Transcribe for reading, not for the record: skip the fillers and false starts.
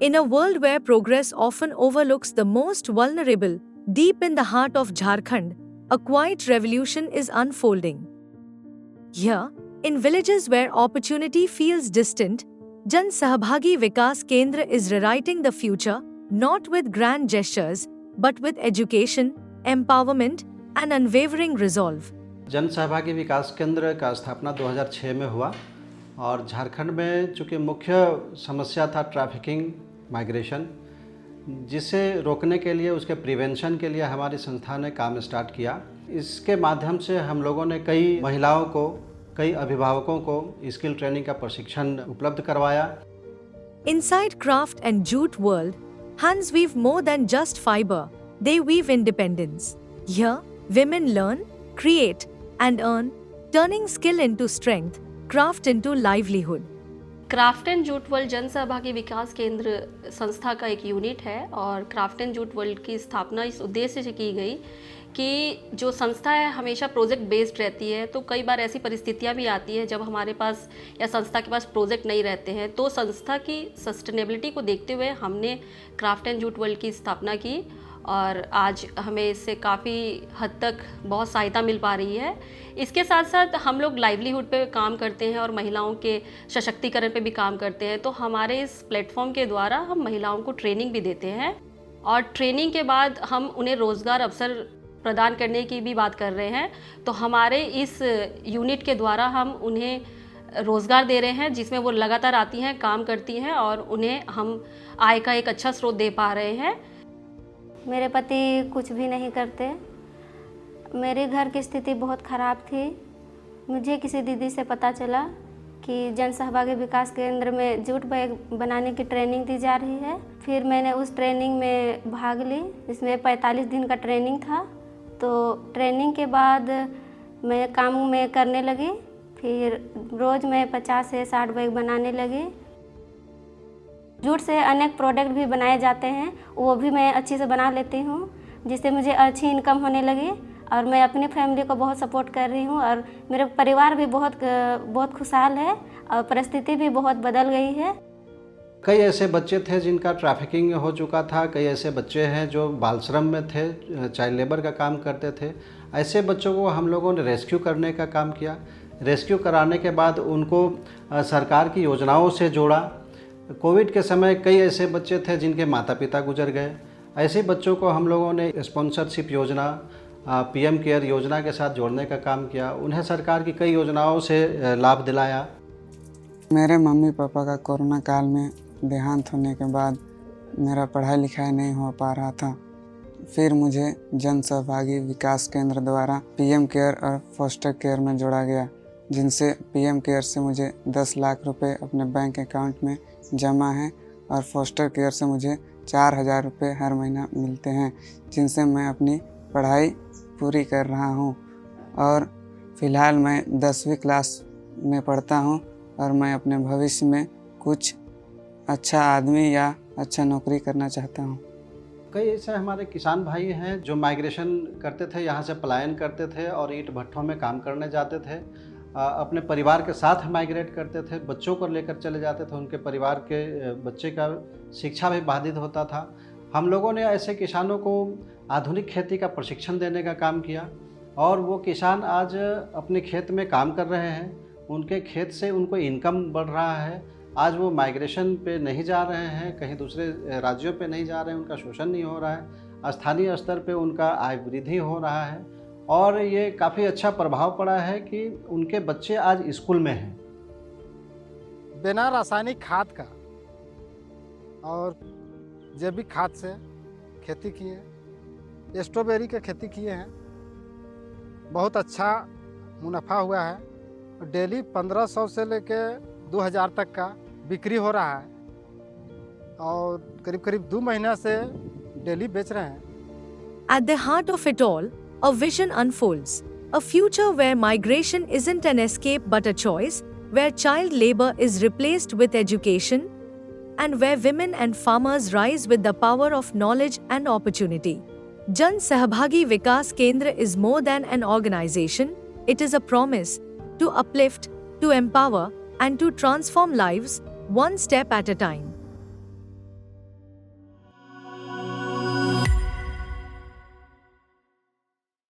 In a world where progress often overlooks the most vulnerable, deep in the heart of Jharkhand, a quiet revolution is unfolding. Here, in villages where opportunity feels distant, Jan Sahabhagi Vikas Kendra is rewriting the future, not with grand gestures, but with education, empowerment, and unwavering resolve. जन सहभागी विकास केंद्र का स्थापना 2006 में हुआ और झारखंड में चूँकि मुख्य समस्या था ट्रैफिकिंग माइग्रेशन, जिसे रोकने के लिए उसके प्रिवेंशन के लिए हमारी संस्था ने काम स्टार्ट किया। इसके माध्यम से हम लोगों ने कई महिलाओं को, कई अभिभावकों को स्किल ट्रेनिंग का प्रशिक्षण उपलब्ध करवाया। Inside craft and jute world, hands weave more than just fiber, they weave independence. Here, women learn, create, and earn, turning skill into strength, craft into livelihood. Craft and jute world जन सहभागी विकास केंद्र संस्था का एक unit है और craft and jute world की स्थापना इस उद्देश्य से की गई कि जो संस्था है हमेशा प्रोजेक्ट बेस्ड रहती है, तो कई बार ऐसी परिस्थितियां भी आती है जब हमारे पास या संस्था के पास प्रोजेक्ट नहीं रहते हैं, तो संस्था की सस्टेनेबिलिटी को देखते हुए हमने क्राफ्ट एंड जूट वर्ल्ड की स्थापना की और आज हमें इससे काफ़ी हद तक बहुत सहायता मिल पा रही है। इसके साथ साथ हम लोग लाइवलीहुड पे काम करते हैं और महिलाओं के सशक्तिकरण पे भी काम करते हैं, तो हमारे इस प्लेटफॉर्म के द्वारा हम महिलाओं को ट्रेनिंग भी देते हैं और ट्रेनिंग के बाद हम उन्हें रोज़गार अवसर प्रदान करने की भी बात कर रहे हैं। तो हमारे इस यूनिट के द्वारा हम उन्हें रोज़गार दे रहे हैं जिसमें वो लगातार आती हैं, काम करती हैं और उन्हें हम आय का एक अच्छा स्रोत दे पा रहे हैं। मेरे पति कुछ भी नहीं करते। मेरे घर की स्थिति बहुत ख़राब थी। मुझे किसी दीदी से पता चला कि जन सहभागी विकास केंद्र में जूट बैग बनाने की ट्रेनिंग दी जा रही है। फिर मैंने उस ट्रेनिंग में भाग ली, जिसमें 45 दिन का ट्रेनिंग था। तो ट्रेनिंग के बाद मैं काम में करने लगी। फिर रोज़ मैं 50 से 60 बैग बनाने लगी। जूट से अनेक प्रोडक्ट भी बनाए जाते हैं, वो भी मैं अच्छी से बना लेती हूँ, जिससे मुझे अच्छी इनकम होने लगी और मैं अपनी फैमिली को बहुत सपोर्ट कर रही हूँ और मेरा परिवार भी बहुत खुशहाल है और परिस्थिति भी बहुत बदल गई है। कई ऐसे बच्चे थे जिनका ट्रैफिकिंग हो चुका था, कई ऐसे बच्चे हैं जो बाल श्रम में थे, चाइल्ड लेबर का काम करते थे। ऐसे बच्चों को हम लोगों ने रेस्क्यू करने का काम किया। रेस्क्यू कराने के बाद उनको सरकार की योजनाओं से जोड़ा। कोविड के समय कई ऐसे बच्चे थे जिनके माता पिता गुजर गए। ऐसे बच्चों को हम लोगों ने स्पॉन्सरशिप योजना, पीएम केयर योजना के साथ जोड़ने का काम किया। उन्हें सरकार की कई योजनाओं से लाभ दिलाया। मेरे मम्मी पापा का कोरोना काल में देहांत होने के बाद मेरा पढ़ाई लिखाई नहीं हो पा रहा था। फिर मुझे जन सहभागी विकास केंद्र द्वारा पीएम केयर और फॉस्टर केयर में जोड़ा गया, जिनसे पीएम केयर से मुझे 10 लाख रुपए अपने बैंक अकाउंट में जमा है और फॉस्टर केयर से मुझे 4,000 रुपये हर महीना मिलते हैं, जिनसे मैं अपनी पढ़ाई पूरी कर रहा हूँ। और फ़िलहाल मैं 10वीं क्लास में पढ़ता हूँ और मैं अपने भविष्य में कुछ अच्छा आदमी या अच्छा नौकरी करना चाहता हूँ। कई ऐसे हमारे किसान भाई हैं जो माइग्रेशन करते थे, यहाँ से पलायन करते थे और ईंट भट्ठों में काम करने जाते थे। अपने परिवार के साथ माइग्रेट करते थे, बच्चों को लेकर चले जाते थे। उनके परिवार के बच्चे का शिक्षा भी बाधित होता था। हम लोगों ने ऐसे किसानों को आधुनिक खेती का प्रशिक्षण देने का काम किया और वो किसान आज अपने खेत में काम कर रहे हैं। उनके खेत से उनको इनकम बढ़ रहा है। आज वो माइग्रेशन पे नहीं जा रहे हैं, कहीं दूसरे राज्यों पे नहीं जा रहे हैं, उनका शोषण नहीं हो रहा है। स्थानीय स्तर पे उनका आय वृद्धि हो रहा है और ये काफ़ी अच्छा प्रभाव पड़ा है कि उनके बच्चे आज स्कूल में हैं। बिना रासायनिक खाद का और जैविक खाद से खेती किए, स्ट्रॉबेरी की खेती किए हैं। बहुत अच्छा मुनाफा हुआ है। डेली 1500 से लेके 2000 तक का बिक्री हो रहा है और करीब 2 महीना से डेली बेच रहे हैं। At the heart of it all, a vision unfolds. A future where migration isn't an escape but a choice, where child labor is replaced with education, and where women and farmers rise with the power of knowledge and opportunity. Jan Sahabhagi Vikas Kendra is more than an organization, it is a promise to uplift, to empower, and to transform lives, one step at a time.